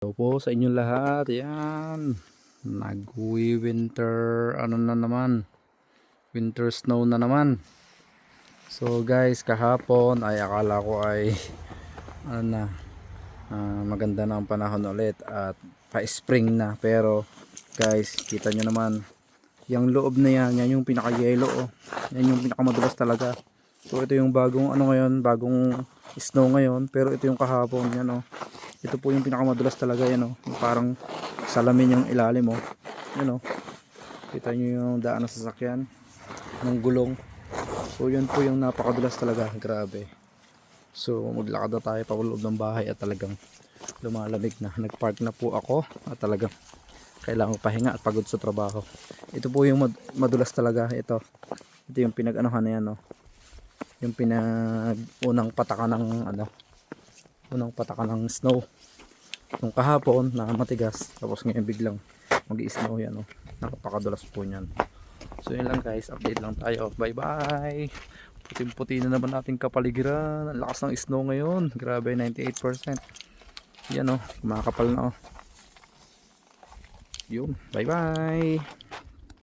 Hello po sa inyong lahat. Yan. Nagwi-winter ano na naman. Winter snow na naman. So guys, kahapon ay akala ko ay ano na, maganda na ang panahon ulit at pa-spring na. Pero guys, kita nyo naman, yung loob na yan yung pinaka-yellow. Oh. Yan yung pinakamadulas talaga. So ito yung bagong ano ngayon, bagong snow ngayon. Pero ito yung kahapon, yan oh. Ito po yung pinakamadulas talaga, yan oh. Parang salamin yung ilalim oh. Yan oh. Kita nyo yung daan ng sasakyan ng gulong. So yan po yung napakadulas talaga, grabe. So maglakad na tayo pa loob ng bahay at talagang lumalamig na. Nagpark na po ako at talagang kailangan pahinga at pagod sa trabaho. Ito po yung madulas talaga, ito. Ito yung pinag-anuhan na yan oh. Yung pinag unang patakan ng ano, unang patakan ng snow nung kahapon na matigas, tapos ngayon biglang mag-i-snow yan oh. Napakadulas po niyan. So yun lang guys, update lang tayo. Bye bye. Puting-puti na naman nating kapaligiran. Ang lakas ng snow ngayon, grabe, 98%. Yan oh, kumakapal na oh. Yun, bye bye.